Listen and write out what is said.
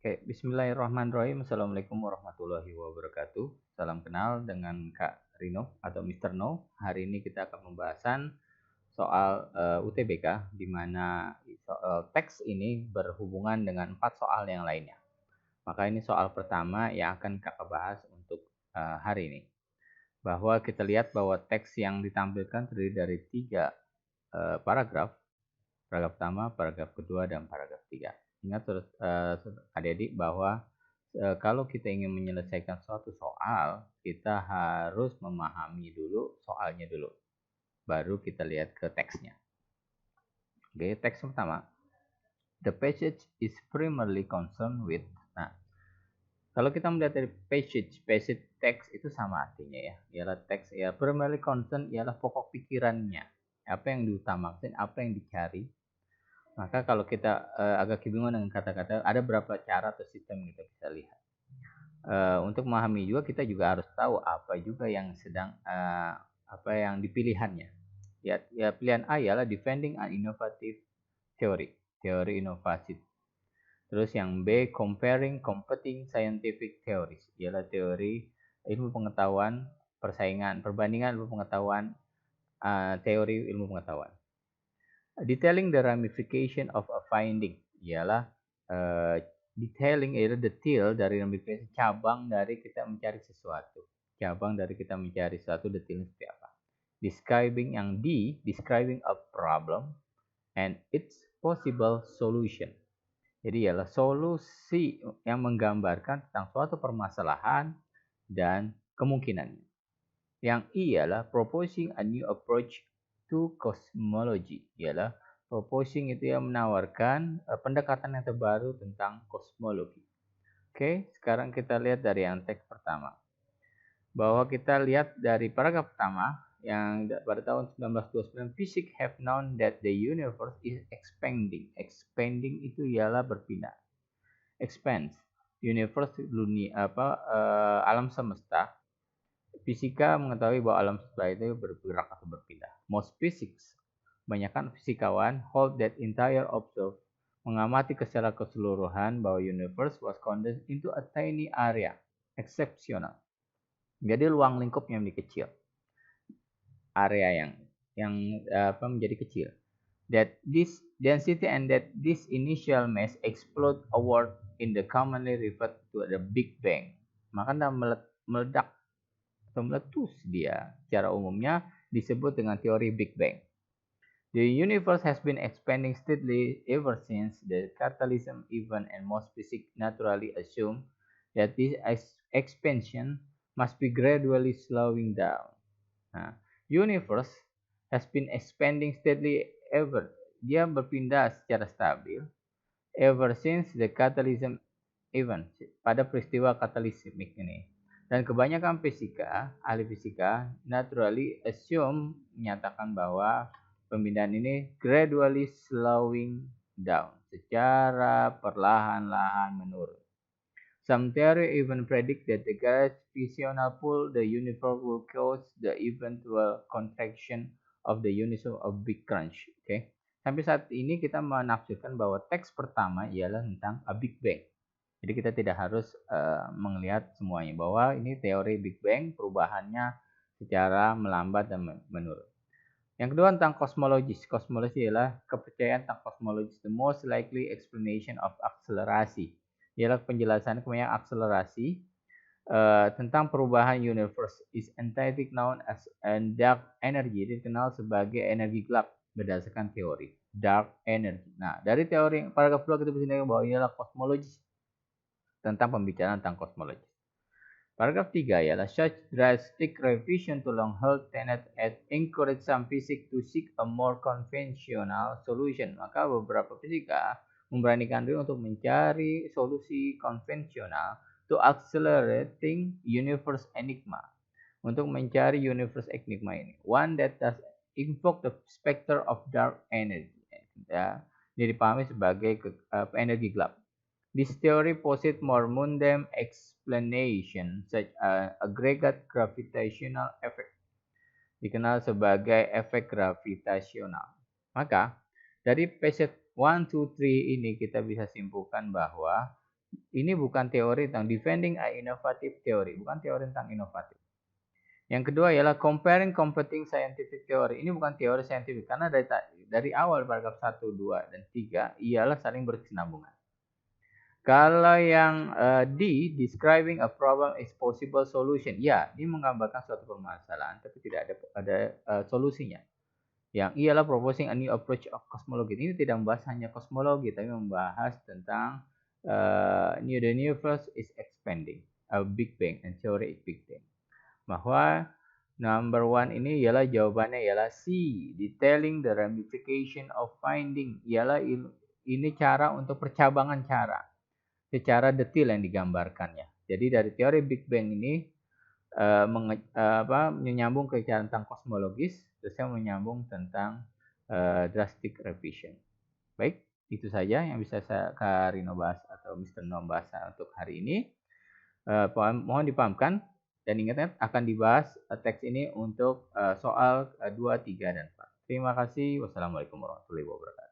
Oke, bismillahirrahmanirrahim. Assalamualaikum warahmatullahi wabarakatuh. Salam kenal dengan Kak Rino atau Mr. No. Hari ini kita akan pembahasan soal UTBK, di mana soal teks ini berhubungan dengan 4 soal yang lainnya. Maka ini soal pertama yang akan Kakak bahas untuk hari ini. Bahwa kita lihat bahwa teks yang ditampilkan terdiri dari 3 paragraf. Paragraf pertama, paragraf kedua, dan paragraf 3. Ingat terus adik-adik bahwa kalau kita ingin menyelesaikan suatu soal, kita harus memahami dulu soalnya dulu. Baru kita lihat ke teksnya. Oke, teks pertama. The passage is primarily concerned with. Nah, kalau kita melihat dari passage text itu sama artinya ya. Ialah teks ya, primarily concerned ialah pokok pikirannya. Apa yang diutamakan, apa yang dicari. Maka kalau kita agak kebingungan dengan kata-kata, ada beberapa cara atau sistem yang kita bisa lihat. Untuk memahami juga kita juga harus tahu apa juga yang sedang apa yang dipilihannya. Ya, pilihan A ialah defending an innovative theory, teori inovasi. Terus yang B, comparing competing scientific theories, ialah teori ilmu pengetahuan, perbandingan ilmu pengetahuan, teori ilmu pengetahuan. Detailing the ramification of a finding, ialah detailing ialah detail dari ramification, cabang dari kita mencari sesuatu. Cabang dari kita mencari sesuatu, detailnya seperti apa. Describing yang D, describing a problem and its possible solution. Jadi ialah solusi yang menggambarkan tentang suatu permasalahan dan kemungkinannya. Yang I ialah proposing a new approach to cosmology, ialah proposing itu yang menawarkan pendekatan yang terbaru tentang kosmologi. Oke, sekarang kita lihat dari yang teks pertama. Bahwa kita lihat dari paragraf pertama yang pada tahun 1929, physics have known that the universe is expanding. Expanding itu ialah berpindah. Expands. Universe dunia alam semesta. Fisika mengetahui bahwa alam semesta itu bergerak atau berpindah. Most physics, kebanyakan fisikawan, hold that entire observe, mengamati secara keseluruhan bahwa universe was condensed into a tiny area, exceptional. Jadi ruang lingkupnya menjadi kecil, area yang menjadi kecil. That this density and that this initial mass explode outward in the commonly referred to the Big Bang. Maka meledak atau meletus dia. Secara umumnya disebut dengan teori Big Bang. The universe has been expanding steadily ever since the catalysm event, and most physics naturally assume that this expansion must be gradually slowing down. Nah, universe has been expanding steadily dia berpindah secara stabil ever since the catalysm event, pada peristiwa katalismik ini. Dan kebanyakan ahli fisika naturally assume, menyatakan bahwa pemindahan ini gradually slowing down, secara perlahan-lahan menurun. Some theory even predict that the gravitational pull the universe will cause the eventual contraction of the universe of Big Crunch. Okay? Sampai saat ini kita menafsirkan bahwa teks pertama ialah tentang a Big Bang. Jadi kita tidak harus melihat semuanya, bahwa ini teori Big Bang, perubahannya secara melambat dan menurun. Yang kedua tentang kosmologis. Kosmologi ialah kepercayaan tentang kosmologis. The most likely explanation of akselerasi. Ialah penjelasan kebanyakan akselerasi tentang perubahan universe is entitled known as dark energy. Dikenal sebagai energi gelap berdasarkan teori dark energy. Nah, dari teori paragraf 2 kita bisa lihat bahwa ialah kosmologis, tentang pembicaraan tentang kosmologi. Paragraf 3 ialah such drastic revision to long-held tenet and encourage some physics to seek a more conventional solution. Maka beberapa fisika memberanikan diri untuk mencari solusi konvensional to accelerating universe enigma. Untuk mencari universe enigma ini. One that does invoke the specter of dark energy. Ya, ini dipahami sebagai energi gelap. This theory posits more mundane explanation such as aggregate gravitational effect, dikenal sebagai efek gravitasional. Maka dari passage 1, 2, 3 ini kita bisa simpulkan bahwa Ini bukan teori tentang defending a innovative theory, bukan teori tentang inovatif. Yang kedua ialah comparing competing scientific theory. Ini bukan teori saintifik karena dari awal paragraf 1, 2, dan 3 ialah saling berkesinambungan. Kalau yang D, describing a problem is possible solution. Ya, ini menggambarkan suatu permasalahan tapi tidak ada solusinya. Yang ialah proposing a new approach of cosmology. Ini tidak membahas hanya kosmologi tapi membahas tentang the universe is expanding, a big bang and theory is big bang. Bahwa number one ini ialah jawabannya ialah C, detailing the ramification of finding. Ialah ini cara untuk percabangan cara secara detail yang digambarkannya. Jadi dari teori Big Bang ini menyambung ke cara tentang kosmologis, terus menyambung tentang drastic revision. Baik, itu saja yang bisa Kak Rino bahas atau Mr. No bahas untuk hari ini. Mohon dipahamkan dan ingat akan dibahas teks ini untuk soal 2, 3, dan 4. Terima kasih. Wassalamualaikum warahmatullahi wabarakatuh.